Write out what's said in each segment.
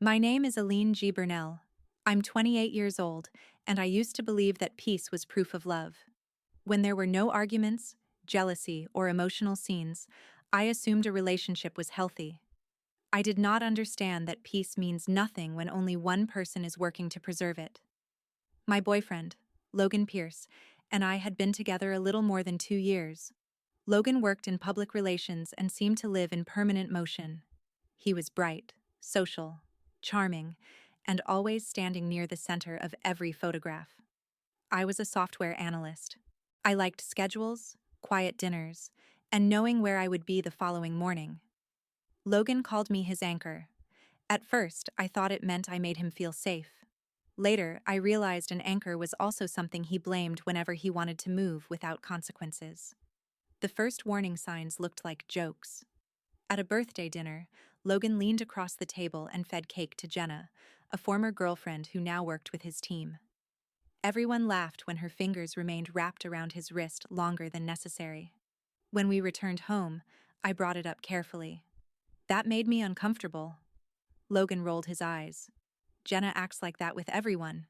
My name is Aline G. Burnell. I'm 28 years old, and I used to believe that peace was proof of love. When there were no arguments, jealousy, or emotional scenes, I assumed a relationship was healthy. I did not understand that peace means nothing when only one person is working to preserve it. My boyfriend, Logan Pierce, and I had been together a little more than 2 years. Logan worked in public relations and seemed to live in permanent motion. He was bright, social, charming, and always standing near the center of every photograph. I was a software analyst. I liked schedules, quiet dinners, and knowing where I would be the following morning. Logan called me his anchor. At first, I thought it meant I made him feel safe. Later, I realized an anchor was also something he blamed whenever he wanted to move without consequences. The first warning signs looked like jokes. At a birthday dinner, Logan leaned across the table and fed cake to Jenna, a former girlfriend who now worked with his team. Everyone laughed when her fingers remained wrapped around his wrist longer than necessary. When we returned home, I brought it up carefully. That made me uncomfortable. Logan rolled his eyes. Jenna acts like that with everyone.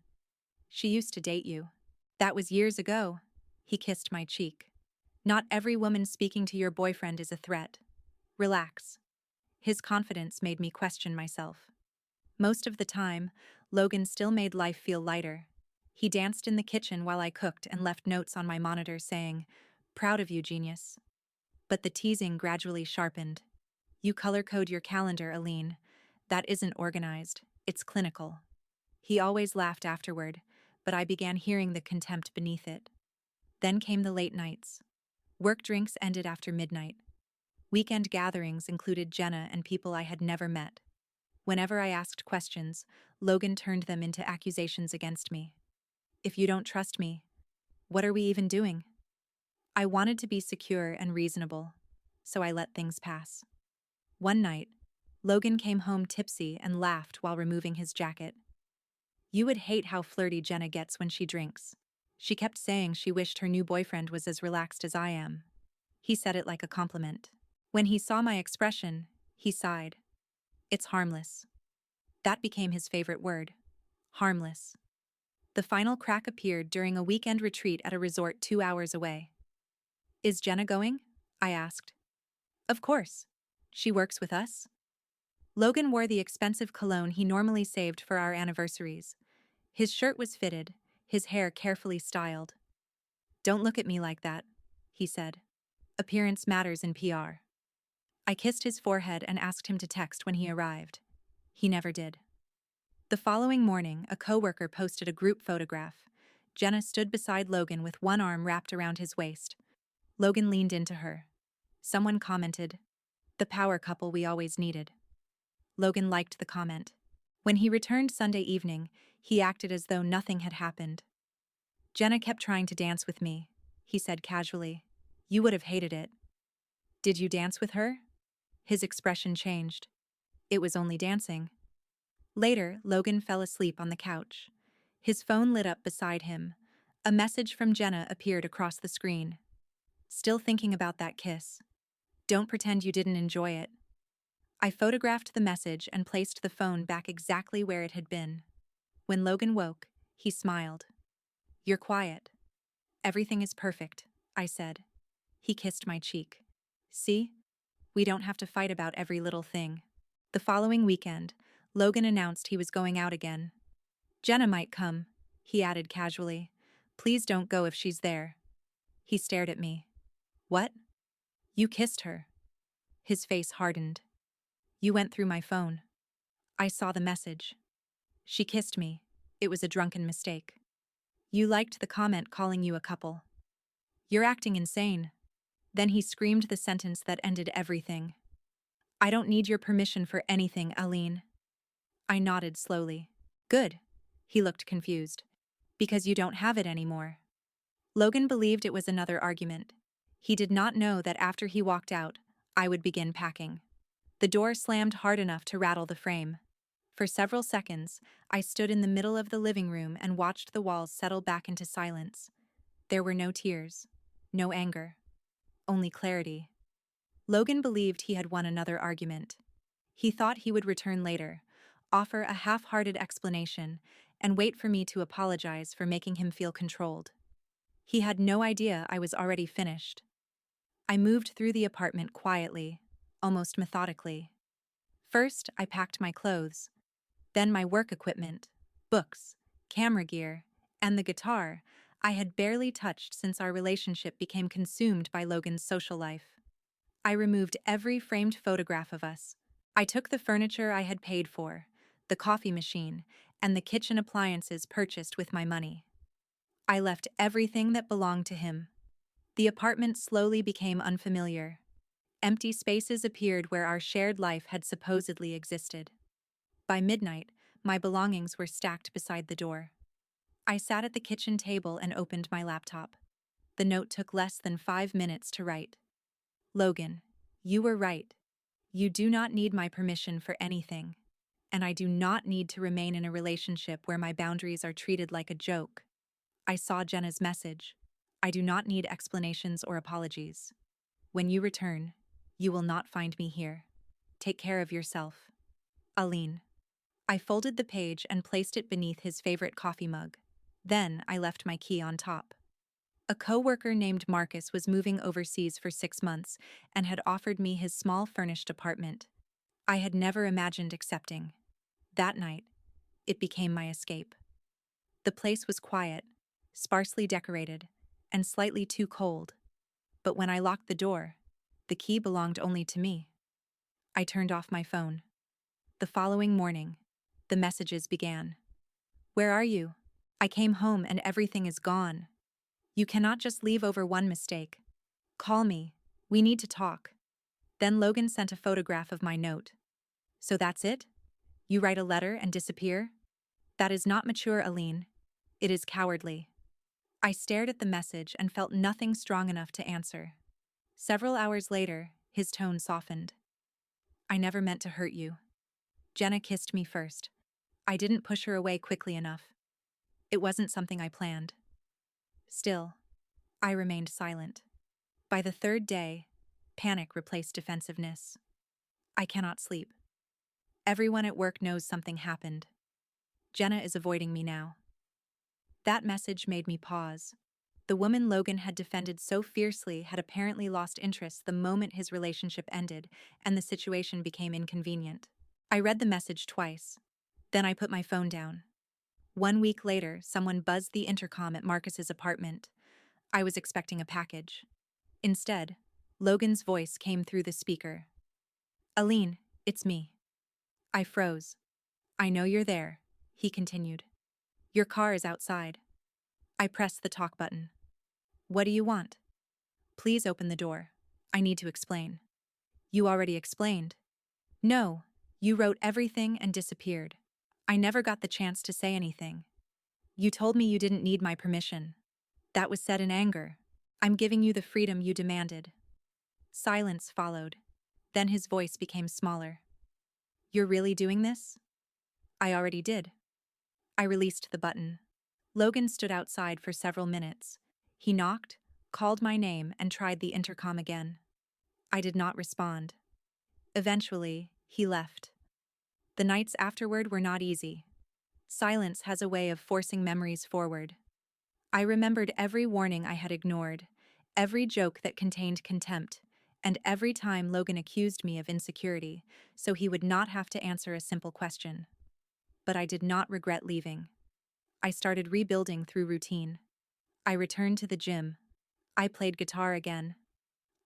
She used to date you. That was years ago. He kissed my cheek. Not every woman speaking to your boyfriend is a threat. Relax. His confidence made me question myself. Most of the time, Logan still made life feel lighter. He danced in the kitchen while I cooked and left notes on my monitor saying, "Proud of you, genius." But the teasing gradually sharpened. "You color code your calendar, Aline. That isn't organized, it's clinical." He always laughed afterward, but I began hearing the contempt beneath it. Then came the late nights. Work drinks ended after midnight. Weekend gatherings included Jenna and people I had never met. Whenever I asked questions, Logan turned them into accusations against me. "If you don't trust me, what are we even doing?" I wanted to be secure and reasonable, so I let things pass. One night, Logan came home tipsy and laughed while removing his jacket. "You would hate how flirty Jenna gets when she drinks. She kept saying she wished her new boyfriend was as relaxed as I am." He said it like a compliment. When he saw my expression, he sighed. "It's harmless." That became his favorite word. Harmless. The final crack appeared during a weekend retreat at a resort 2 hours away. "Is Jenna going?" I asked. "Of course. She works with us." Logan wore the expensive cologne he normally saved for our anniversaries. His shirt was fitted, his hair carefully styled. "Don't look at me like that," he said. "Appearance matters in PR." I kissed his forehead and asked him to text when he arrived. He never did. The following morning, a coworker posted a group photograph. Jenna stood beside Logan with one arm wrapped around his waist. Logan leaned into her. Someone commented, "The power couple we always needed." Logan liked the comment. When he returned Sunday evening, he acted as though nothing had happened. "Jenna kept trying to dance with me," he said casually. "You would have hated it." "Did you dance with her?" His expression changed. "It was only dancing." Later, Logan fell asleep on the couch. His phone lit up beside him. A message from Jenna appeared across the screen. "Still thinking about that kiss. Don't pretend you didn't enjoy it." I photographed the message and placed the phone back exactly where it had been. When Logan woke, he smiled. "You're quiet." "Everything is perfect," I said. He kissed my cheek. "See? We don't have to fight about every little thing." The following weekend, Logan announced he was going out again. "Jenna might come," he added casually. "Please don't go if she's there." He stared at me. "What? You kissed her." His face hardened. "You went through my phone." I saw the message. "She kissed me. It was a drunken mistake." "You liked the comment calling you a couple." "You're acting insane." Then he screamed the sentence that ended everything. "I don't need your permission for anything, Aline." I nodded slowly. "Good." He looked confused. "Because you don't have it anymore." Logan believed it was another argument. He did not know that after he walked out, I would begin packing. The door slammed hard enough to rattle the frame. For several seconds, I stood in the middle of the living room and watched the walls settle back into silence. There were no tears, no anger, only clarity. Logan believed he had won another argument. He thought he would return later, offer a half-hearted explanation, and wait for me to apologize for making him feel controlled. He had no idea I was already finished. I moved through the apartment quietly, almost methodically. First, I packed my clothes, then my work equipment, books, camera gear, and the guitar I had barely touched since our relationship became consumed by Logan's social life. I removed every framed photograph of us. I took the furniture I had paid for, the coffee machine, and the kitchen appliances purchased with my money. I left everything that belonged to him. The apartment slowly became unfamiliar. Empty spaces appeared where our shared life had supposedly existed. By midnight, my belongings were stacked beside the door. I sat at the kitchen table and opened my laptop. The note took less than 5 minutes to write. Logan, you were right. You do not need my permission for anything. And I do not need to remain in a relationship where my boundaries are treated like a joke. I saw Jenna's message. I do not need explanations or apologies. When you return, you will not find me here. Take care of yourself. Aline. I folded the page and placed it beneath his favorite coffee mug. Then I left my key on top. A coworker named Marcus was moving overseas for 6 months and had offered me his small furnished apartment. I had never imagined accepting. That night, it became my escape. The place was quiet, sparsely decorated, and slightly too cold. But when I locked the door, the key belonged only to me. I turned off my phone. The following morning, the messages began. Where are you? I came home and everything is gone. You cannot just leave over one mistake. Call me. We need to talk. Then Logan sent a photograph of my note. So that's it? You write a letter and disappear? That is not mature, Aline. It is cowardly. I stared at the message and felt nothing strong enough to answer. Several hours later, his tone softened. I never meant to hurt you. Jenna kissed me first. I didn't push her away quickly enough. It wasn't something I planned. Still, I remained silent. By the third day, panic replaced defensiveness. I cannot sleep. Everyone at work knows something happened. Jenna is avoiding me now. That message made me pause. The woman Logan had defended so fiercely had apparently lost interest the moment his relationship ended and the situation became inconvenient. I read the message twice. Then I put my phone down. 1 week later, someone buzzed the intercom at Marcus's apartment. I was expecting a package. Instead, Logan's voice came through the speaker. Aline, it's me. I froze. I know you're there, he continued. Your car is outside. I pressed the talk button. What do you want? Please open the door. I need to explain. You already explained. No, you wrote everything and disappeared. I never got the chance to say anything. You told me you didn't need my permission. That was said in anger. I'm giving you the freedom you demanded. Silence followed. Then his voice became smaller. You're really doing this? I already did. I released the button. Logan stood outside for several minutes. He knocked, called my name, and tried the intercom again. I did not respond. Eventually, he left. The nights afterward were not easy. Silence has a way of forcing memories forward. I remembered every warning I had ignored, every joke that contained contempt, and every time Logan accused me of insecurity, so he would not have to answer a simple question. But I did not regret leaving. I started rebuilding through routine. I returned to the gym. I played guitar again.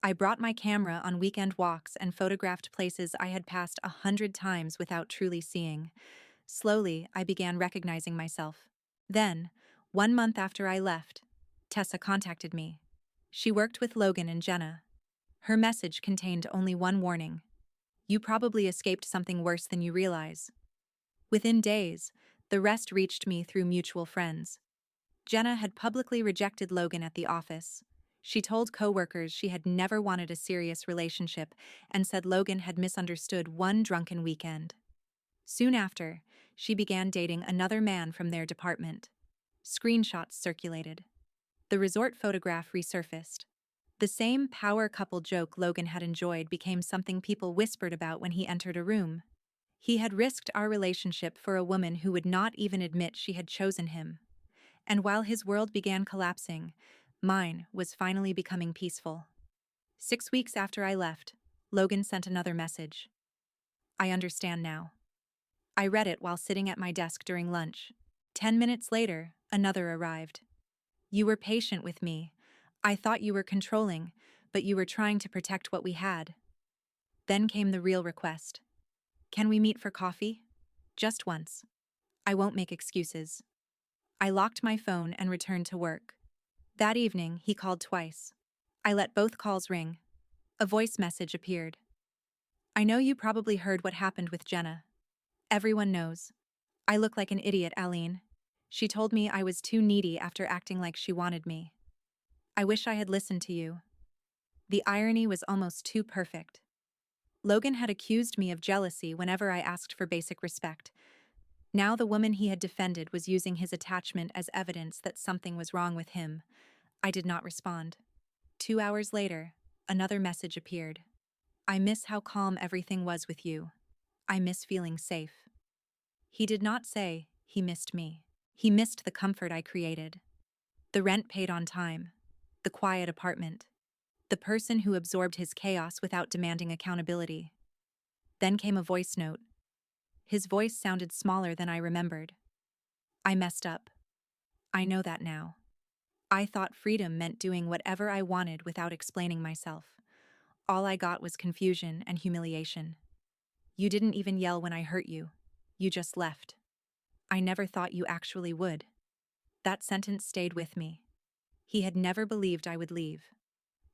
I brought my camera on weekend walks and photographed places I had passed 100 times without truly seeing. Slowly, I began recognizing myself. Then, 1 month after I left, Tessa contacted me. She worked with Logan and Jenna. Her message contained only one warning. You probably escaped something worse than you realize. Within days, the rest reached me through mutual friends. Jenna had publicly rejected Logan at the office. She told coworkers she had never wanted a serious relationship and said Logan had misunderstood one drunken weekend. Soon after, she began dating another man from their department. Screenshots circulated. The resort photograph resurfaced. The same power couple joke Logan had enjoyed became something people whispered about when he entered a room. He had risked our relationship for a woman who would not even admit she had chosen him. And while his world began collapsing, mine was finally becoming peaceful. 6 weeks after I left, Logan sent another message. I understand now. I read it while sitting at my desk during lunch. 10 minutes later, another arrived. You were patient with me. I thought you were controlling, but you were trying to protect what we had. Then came the real request. Can we meet for coffee? Just once. I won't make excuses. I locked my phone and returned to work. That evening, he called twice. I let both calls ring. A voice message appeared. I know you probably heard what happened with Jenna. Everyone knows. I look like an idiot, Aline. She told me I was too needy after acting like she wanted me. I wish I had listened to you. The irony was almost too perfect. Logan had accused me of jealousy whenever I asked for basic respect. Now the woman he had defended was using his attachment as evidence that something was wrong with him. I did not respond. 2 hours later, another message appeared. I miss how calm everything was with you. I miss feeling safe. He did not say he missed me. He missed the comfort I created. The rent paid on time. The quiet apartment. The person who absorbed his chaos without demanding accountability. Then came a voice note. His voice sounded smaller than I remembered. I messed up. I know that now. I thought freedom meant doing whatever I wanted without explaining myself. All I got was confusion and humiliation. You didn't even yell when I hurt you. You just left. I never thought you actually would. That sentence stayed with me. He had never believed I would leave.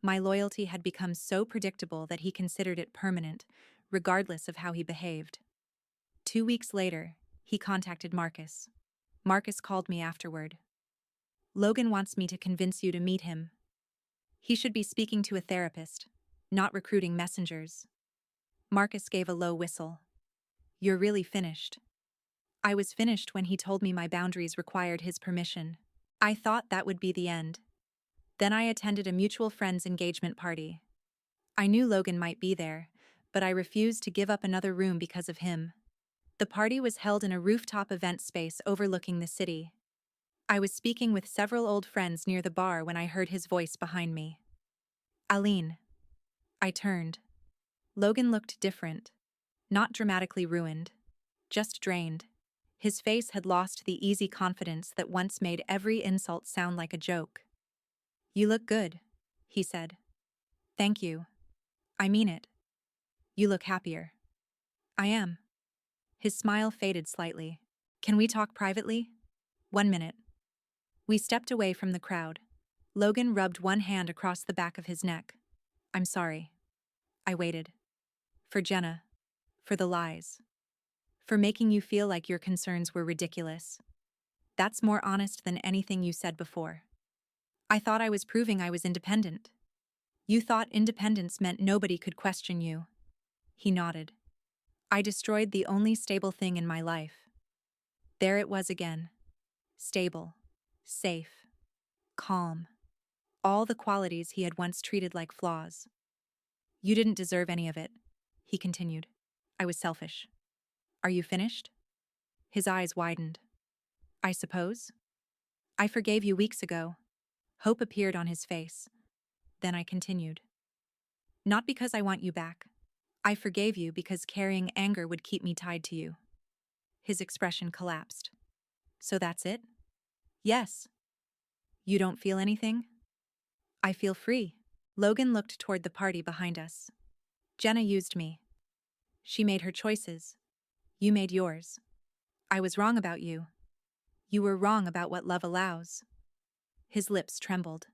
My loyalty had become so predictable that he considered it permanent, regardless of how he behaved. 2 weeks later, he contacted Marcus. Marcus called me afterward. Logan wants me to convince you to meet him. He should be speaking to a therapist, not recruiting messengers. Marcus gave a low whistle. You're really finished. I was finished when he told me my boundaries required his permission. I thought that would be the end. Then I attended a mutual friend's engagement party. I knew Logan might be there, but I refused to give up another room because of him. The party was held in a rooftop event space overlooking the city. I was speaking with several old friends near the bar when I heard his voice behind me. Aline. I turned. Logan looked different. Not dramatically ruined. Just drained. His face had lost the easy confidence that once made every insult sound like a joke. You look good, he said. Thank you. I mean it. You look happier. I am. His smile faded slightly. Can we talk privately? 1 minute. We stepped away from the crowd. Logan rubbed one hand across the back of his neck. I'm sorry. I waited. For Jenna. For the lies. For making you feel like your concerns were ridiculous. That's more honest than anything you said before. I thought I was proving I was independent. You thought independence meant nobody could question you. He nodded. I destroyed the only stable thing in my life. There it was again. Stable. Safe. Calm. All the qualities he had once treated like flaws. You didn't deserve any of it, he continued. I was selfish. Are you finished? His eyes widened. I suppose. I forgave you weeks ago. Hope appeared on his face. Then I continued. Not because I want you back. I forgave you because carrying anger would keep me tied to you. His expression collapsed. So that's it? Yes. You don't feel anything? I feel free. Logan looked toward the party behind us. Jenna used me. She made her choices. You made yours. I was wrong about you. You were wrong about what love allows. His lips trembled.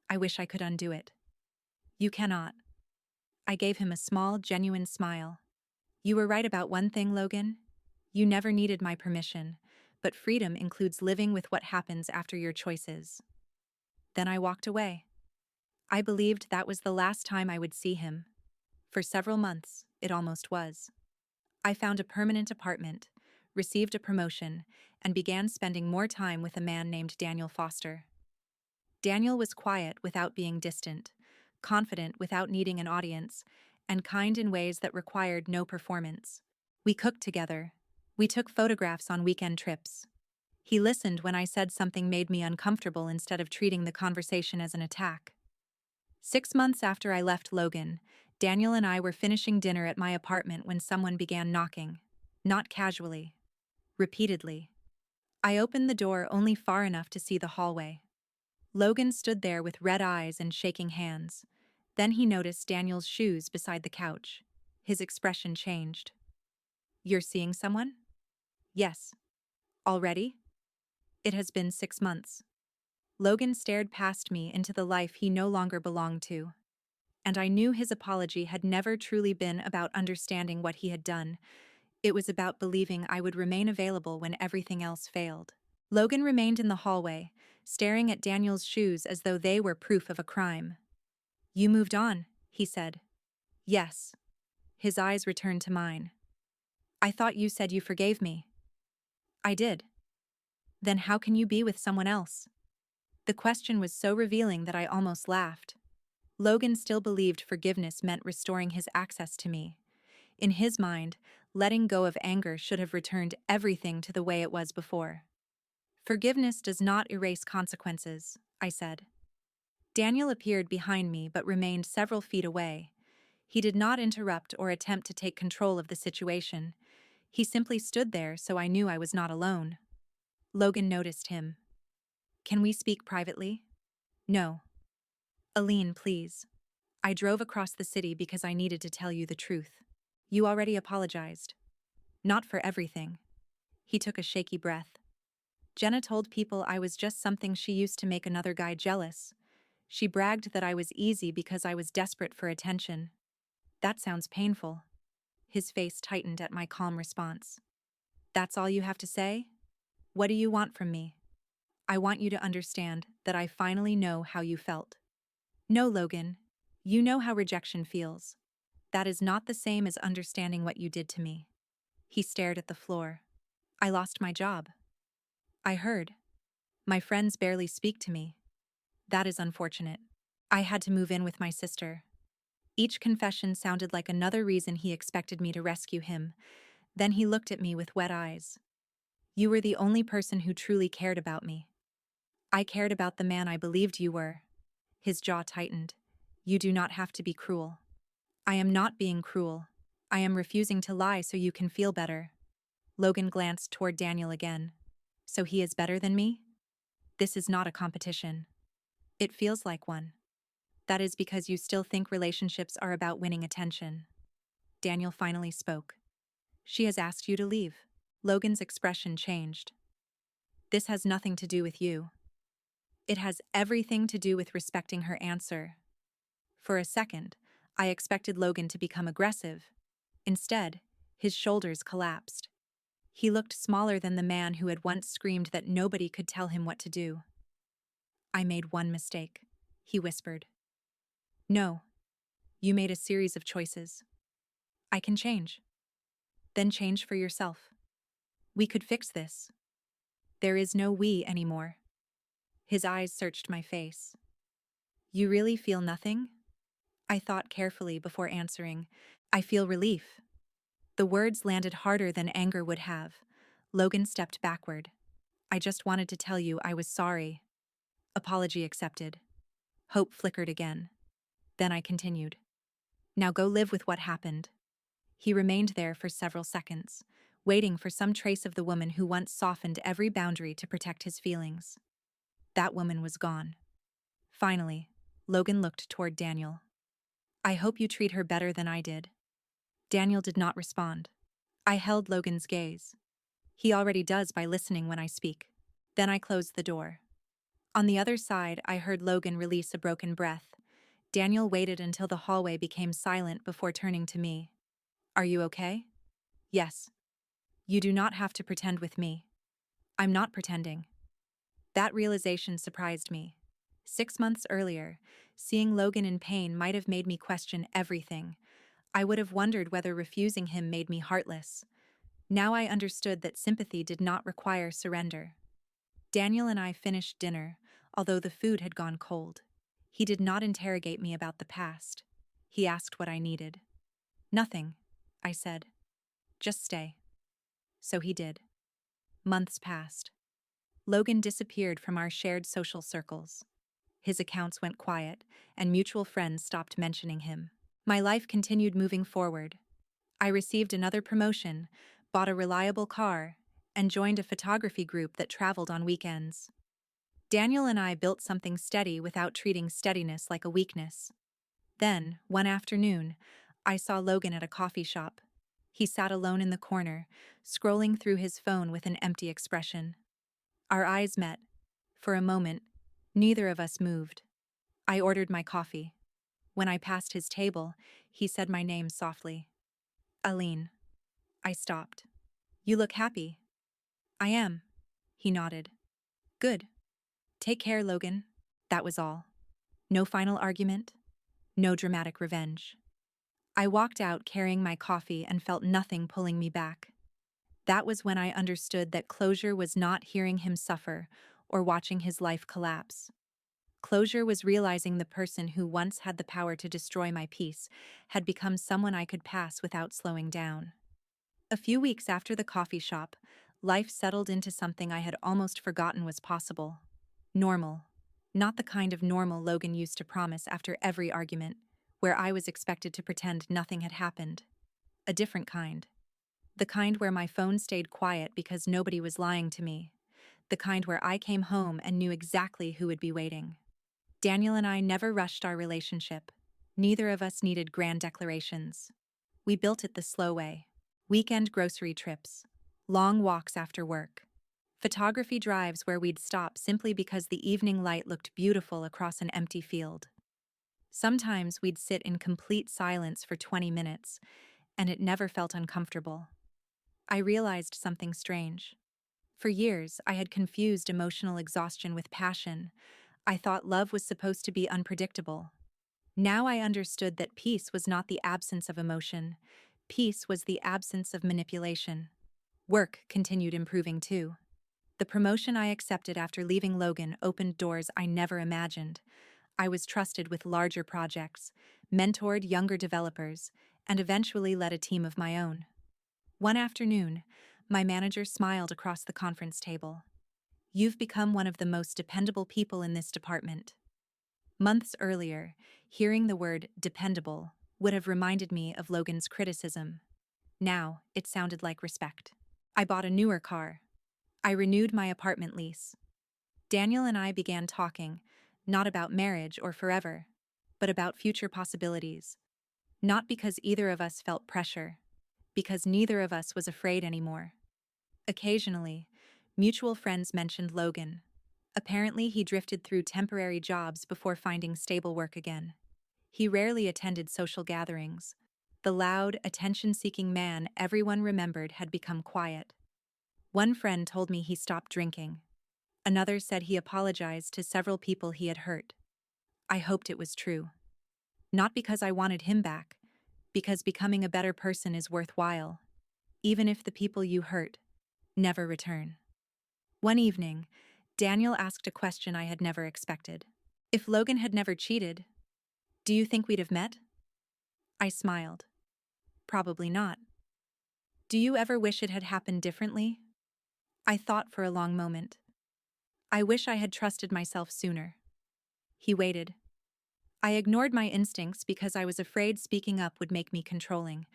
I wish I could undo it. You cannot. I gave him a small, genuine smile. You were right about one thing, Logan. You never needed my permission, but freedom includes living with what happens after your choices. Then I walked away. I believed that was the last time I would see him. For several months, it almost was. I found a permanent apartment, received a promotion, and began spending more time with a man named Daniel Foster. Daniel was quiet without being distant, confident without needing an audience, and kind in ways that required no performance. We cooked together. We took photographs on weekend trips. He listened when I said something made me uncomfortable instead of treating the conversation as an attack. 6 months after I left Logan, Daniel and I were finishing dinner at my apartment when someone began knocking. Not casually. Repeatedly. I opened the door only far enough to see the hallway. Logan stood there with red eyes and shaking hands. Then he noticed Daniel's shoes beside the couch. His expression changed. "You're seeing someone?" "Yes." "Already?" "It has been 6 months." Logan stared past me into the life he no longer belonged to. And I knew his apology had never truly been about understanding what he had done. It was about believing I would remain available when everything else failed. Logan remained in the hallway, staring at Daniel's shoes as though they were proof of a crime. "You moved on," he said. "Yes." His eyes returned to mine. "I thought you said you forgave me." "I did." "Then how can you be with someone else?" The question was so revealing that I almost laughed. Logan still believed forgiveness meant restoring his access to me. In his mind, letting go of anger should have returned everything to the way it was before. "Forgiveness does not erase consequences," I said. Daniel appeared behind me but remained several feet away. He did not interrupt or attempt to take control of the situation. He simply stood there, so I knew I was not alone. Logan noticed him. "Can we speak privately?" "No." "Aline, please. I drove across the city because I needed to tell you the truth. You already apologized." "Not for everything." He took a shaky breath. "Jenna told people I was just something she used to make another guy jealous. She bragged that I was easy because I was desperate for attention." "That sounds painful." His face tightened at my calm response. "That's all you have to say? What do you want from me?" "I want you to understand that I finally know how you felt." "No, Logan. You know how rejection feels. That is not the same as understanding what you did to me." He stared at the floor. "I lost my job." "I heard. My friends barely speak to me." "That is unfortunate. I had to move in with my sister." Each confession sounded like another reason he expected me to rescue him. Then he looked at me with wet eyes. "You were the only person who truly cared about me." "I cared about the man I believed you were." His jaw tightened. "You do not have to be cruel." "I am not being cruel. I am refusing to lie so you can feel better." Logan glanced toward Daniel again. "So he is better than me?" "This is not a competition." "It feels like one." "That is because you still think relationships are about winning attention." Daniel finally spoke. "She has asked you to leave." Logan's expression changed. "This has nothing to do with you." "It has everything to do with respecting her answer." For a second, I expected Logan to become aggressive. Instead, his shoulders collapsed. He looked smaller than the man who had once screamed that nobody could tell him what to do. "I made one mistake," he whispered. "No. You made a series of choices. I can change." "Then change for yourself. We could fix this." "There is no we anymore." His eyes searched my face. "You really feel nothing?" I thought carefully before answering. "I feel relief." The words landed harder than anger would have. Logan stepped backward. "I just wanted to tell you I was sorry." Apology accepted. Hope flickered again. Then I continued. "Now go live with what happened." He remained there for several seconds, waiting for some trace of the woman who once softened every boundary to protect his feelings. That woman was gone. Finally, Logan looked toward Daniel. "I hope you treat her better than I did." Daniel did not respond. I held Logan's gaze. He already does by listening when I speak. Then I closed the door. On the other side, I heard Logan release a broken breath. Daniel waited until the hallway became silent before turning to me. "Are you okay?" "Yes." "You do not have to pretend with me." "I'm not pretending." That realization surprised me. 6 months earlier, seeing Logan in pain might have made me question everything. I would have wondered whether refusing him made me heartless. Now I understood that sympathy did not require surrender. Daniel and I finished dinner, although the food had gone cold. He did not interrogate me about the past. He asked what I needed. "Nothing," I said. Just stay. So he did. Months passed. Logan disappeared from our shared social circles. His accounts went quiet, and mutual friends stopped mentioning him. My life continued moving forward. I received another promotion, bought a reliable car, and joined a photography group that traveled on weekends. Daniel and I built something steady without treating steadiness like a weakness. Then, one afternoon, I saw Logan at a coffee shop. He sat alone in the corner, scrolling through his phone with an empty expression. Our eyes met. For a moment, neither of us moved. I ordered my coffee. When I passed his table, he said my name softly. Aline. I stopped. You look happy. I am. He nodded. Good. Take care, Logan. That was all. No final argument. No dramatic revenge. I walked out carrying my coffee and felt nothing pulling me back. That was when I understood that closure was not hearing him suffer or watching his life collapse. Closure was realizing the person who once had the power to destroy my peace had become someone I could pass without slowing down. A few weeks after the coffee shop, life settled into something I had almost forgotten was possible. Normal. Not the kind of normal Logan used to promise after every argument, where I was expected to pretend nothing had happened. A different kind. The kind where my phone stayed quiet because nobody was lying to me. The kind where I came home and knew exactly who would be waiting. Daniel and I never rushed our relationship. Neither of us needed grand declarations. We built it the slow way. Weekend grocery trips. Long walks after work. Photography drives where we'd stop simply because the evening light looked beautiful across an empty field. Sometimes we'd sit in complete silence for 20 minutes, and it never felt uncomfortable. I realized something strange. For years, I had confused emotional exhaustion with passion. I thought love was supposed to be unpredictable. Now I understood that peace was not the absence of emotion. Peace was the absence of manipulation. Work continued improving too. The promotion I accepted after leaving Logan opened doors I never imagined. I was trusted with larger projects, mentored younger developers, and eventually led a team of my own. One afternoon, my manager smiled across the conference table. You've become one of the most dependable people in this department. Months earlier, hearing the word dependable would have reminded me of Logan's criticism. Now, it sounded like respect. I bought a newer car. I renewed my apartment lease. Daniel and I began talking, not about marriage or forever, but about future possibilities. Not because either of us felt pressure, because neither of us was afraid anymore. Occasionally, mutual friends mentioned Logan. Apparently, he drifted through temporary jobs before finding stable work again. He rarely attended social gatherings. The loud, attention-seeking man everyone remembered had become quiet. One friend told me he stopped drinking. Another said he apologized to several people he had hurt. I hoped it was true. Not because I wanted him back, because becoming a better person is worthwhile, even if the people you hurt never return. One evening, Daniel asked a question I had never expected. If Logan had never cheated, do you think we'd have met? I smiled. Probably not. Do you ever wish it had happened differently? I thought for a long moment. I wish I had trusted myself sooner. He waited. I ignored my instincts because I was afraid speaking up would make me controlling.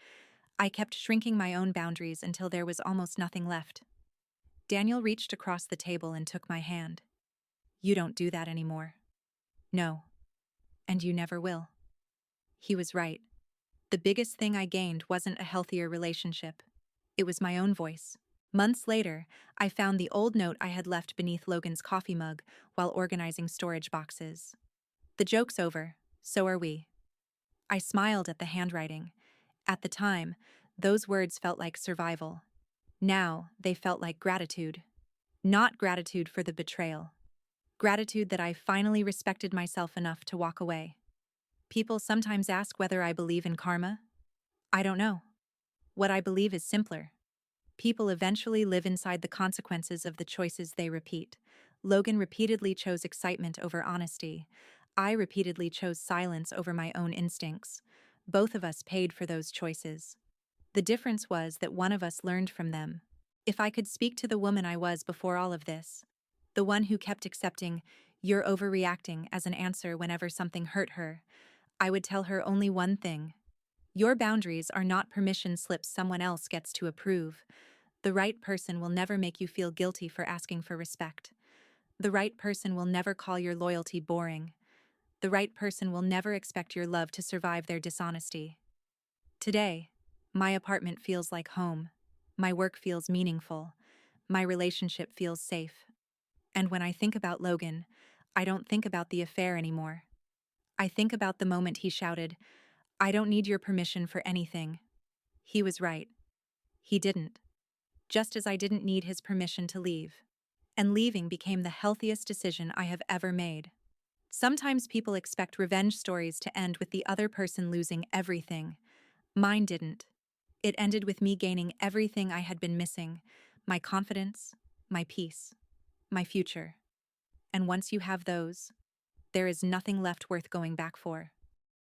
I kept shrinking my own boundaries until there was almost nothing left. Daniel reached across the table and took my hand. You don't do that anymore. No. And you never will. He was right. The biggest thing I gained wasn't a healthier relationship. It was my own voice. Months later, I found the old note I had left beneath Logan's coffee mug while organizing storage boxes. The joke's over, so are we. I smiled at the handwriting. At the time, those words felt like survival. Now, they felt like gratitude. Not gratitude for the betrayal. Gratitude that I finally respected myself enough to walk away. People sometimes ask whether I believe in karma. I don't know. What I believe is simpler. People eventually live inside the consequences of the choices they repeat. Logan repeatedly chose excitement over honesty. I repeatedly chose silence over my own instincts. Both of us paid for those choices. The difference was that one of us learned from them. If I could speak to the woman I was before all of this, the one who kept accepting "you're overreacting" as an answer whenever something hurt her, I would tell her only one thing. Your boundaries are not permission slips someone else gets to approve. The right person will never make you feel guilty for asking for respect. The right person will never call your loyalty boring. The right person will never expect your love to survive their dishonesty. Today, my apartment feels like home. My work feels meaningful. My relationship feels safe. And when I think about Logan, I don't think about the affair anymore. I think about the moment he shouted, "I don't need your permission for anything." He was right. He didn't. Just as I didn't need his permission to leave. And leaving became the healthiest decision I have ever made. Sometimes people expect revenge stories to end with the other person losing everything. Mine didn't. It ended with me gaining everything I had been missing: my confidence, my peace, my future. And once you have those, there is nothing left worth going back for.